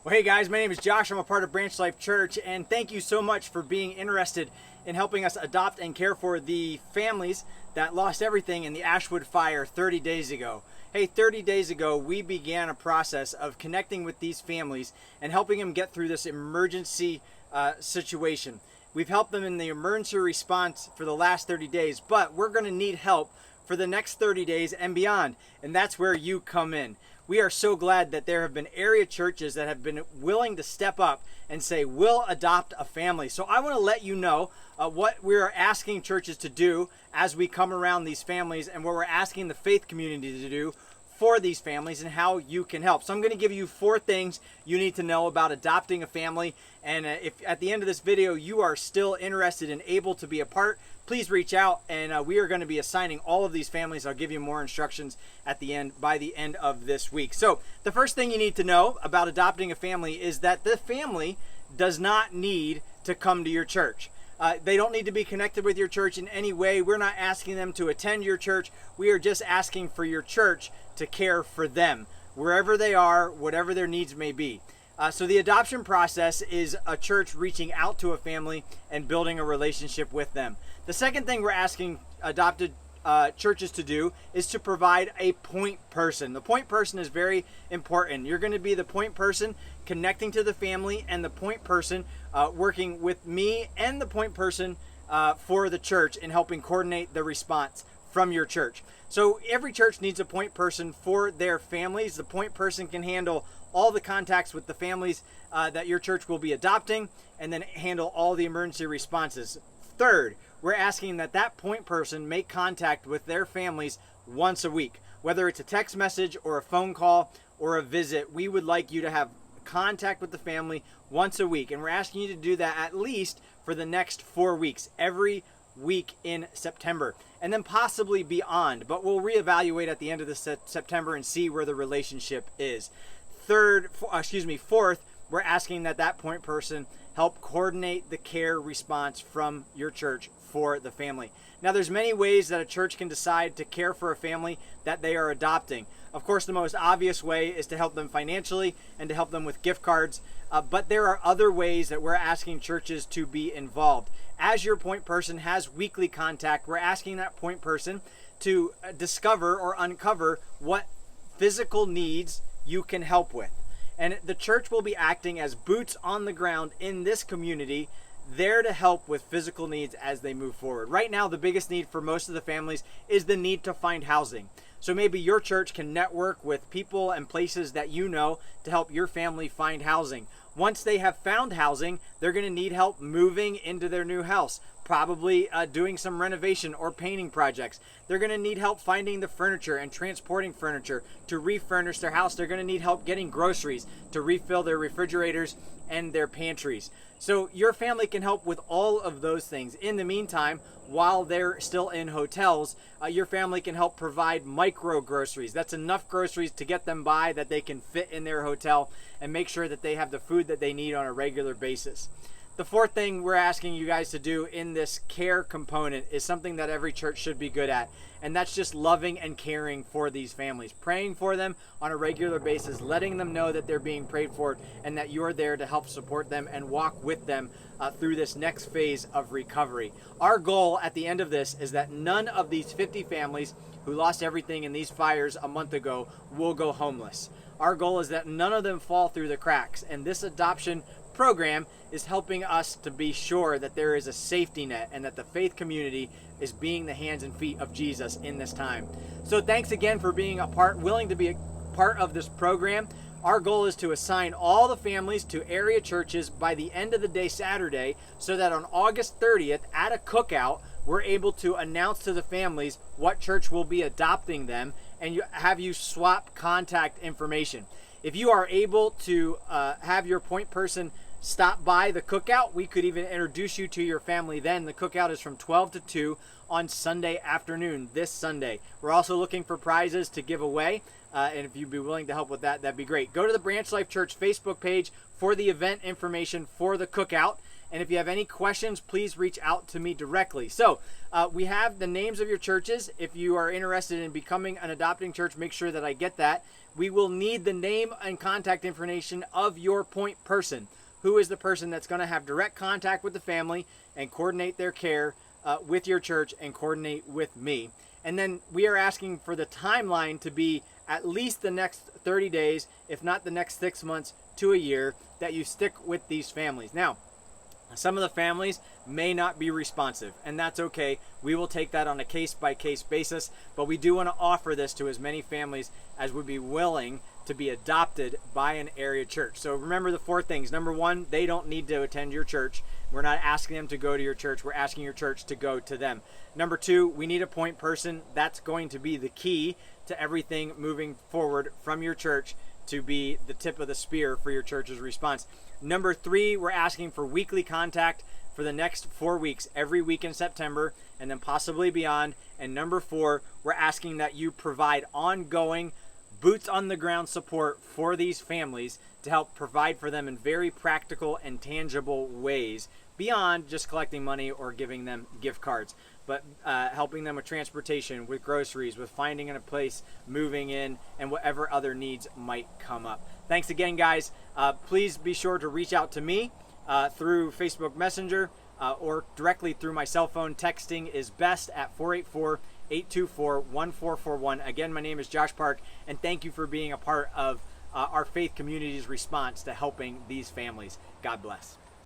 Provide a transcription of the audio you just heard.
Well, hey guys, my name is Josh. I'm a part of Branch Life Church, and thank you so much for being interested in helping us adopt and care for the families that lost everything in the Ashwood fire 30 days ago. Hey, 30 days ago, we began a process of connecting with these families and helping them get through this emergency situation. We've helped them in the emergency response for the last 30 days, but we're going to need help for the next 30 days and beyond, and that's where you come in. We are so glad that there have been area churches that have been willing to step up and say, we'll adopt a family. So I want to let you know what we're asking churches to do as we come around these families, and what we're asking the faith community to do for these families and how you can help. So I'm going to give you 4 things you need to know about adopting a family. And if at the end of this video you are still interested and able to be a part, please reach out, and we are going to be assigning all of these families. I'll give you more instructions at the end by the end of this week. So the first thing you need to know about adopting a family is that the family does not need to come to your church. They don't need to be connected with your church in any way. We're not asking them to attend your church. We are just asking for your church to care for them, wherever they are, whatever their needs may be. So the adoption process is a church reaching out to a family and building a relationship with them. The second thing we're asking adopted churches to do is to provide a point person. The point person is very important. You're going to be the point person connecting to the family, and the point person working with me, and the point person for the church in helping coordinate the response from your church. So every church needs a point person for their families. The point person can handle all the contacts with the families that your church will be adopting, and then handle all the emergency responses. Third, we're asking that that point person make contact with their families once a week. Whether it's a text message or a phone call or a visit, we would like you to have contact with the family once a week. And we're asking you to do that at least for the next 4 weeks, every week in September, and then possibly beyond. But we'll reevaluate at the end of the September and see where the relationship is. Fourth, we're asking that that point person help coordinate the care response from your church for the family. Now, there's many ways that a church can decide to care for a family that they are adopting. Of course, the most obvious way is to help them financially and to help them with gift cards. But there are other ways that we're asking churches to be involved. As your point person has weekly contact, we're asking that point person to discover or uncover what physical needs you can help with. And the church will be acting as boots on the ground in this community, there to help with physical needs as they move forward. Right now, the biggest need for most of the families is the need to find housing. So maybe your church can network with people and places that you know to help your family find housing. Once they have found housing, they're going to need help moving into their new house, probably doing some renovation or painting projects. They're going to need help finding the furniture and transporting furniture to refurnish their house. They're going to need help getting groceries to refill their refrigerators and their pantries. So your family can help with all of those things. In the meantime, while they're still in hotels, your family can help provide micro groceries. That's enough groceries to get them by that they can fit in their hotel and make sure that they have the food that they need on a regular basis. The fourth thing we're asking you guys to do in this care component is something that every church should be good at, and that's just loving and caring for these families, praying for them on a regular basis, letting them know that they're being prayed for and that you're there to help support them and walk with them through this next phase of recovery. Our goal at the end of this is that none of these 50 families who lost everything in these fires a month ago will go homeless. Our goal is that none of them fall through the cracks, and this adoption program is helping us to be sure that there is a safety net and that the faith community is being the hands and feet of Jesus in this time. So thanks again for being willing to be a part of this program. Our goal is to assign all the families to area churches by the end of the day Saturday, so that on August 30th at a cookout, we're able to announce to the families what church will be adopting them and have you swap contact information. If you are able to have your point person stop by the cookout, we could even introduce you to your family then. The cookout is from 12 to 2 on Sunday afternoon, this Sunday. We're also looking for prizes to give away, and if you'd be willing to help with that, that'd be great. Go to the Branch Life Church Facebook page for the event information for the cookout, And if you have any questions, please reach out to me directly. So we have the names of your churches. If you are interested in becoming an adopting church, make sure that I get that. We will need the name and contact information of your point person. Who is the person that's going to have direct contact with the family and coordinate their care with your church and coordinate with me. And then we are asking for the timeline to be at least the next 30 days, if not the next 6 months to a year, that you stick with these families. Now, some of the families may not be responsive, and that's okay. We will take that on a case-by-case basis, but we do want to offer this to as many families as would be willing to be adopted by an area church. So remember the 4 things. Number 1, they don't need to attend your church. We're not asking them to go to your church. We're asking your church to go to them. Number 2, we need a point person. That's going to be the key to everything moving forward from your church to be the tip of the spear for your church's response. Number 3, we're asking for weekly contact for the next 4 weeks, every week in September, and then possibly beyond. And number 4, we're asking that you provide ongoing boots on the ground support for these families to help provide for them in very practical and tangible ways beyond just collecting money or giving them gift cards, but helping them with transportation, with groceries, with finding a place, moving in, and whatever other needs might come up. Thanks again, guys. Please be sure to reach out to me through Facebook Messenger or directly through my cell phone. Texting is best at 484-824-1441. Again, my name is Josh Park, and thank you for being a part of our faith community's response to helping these families. God bless.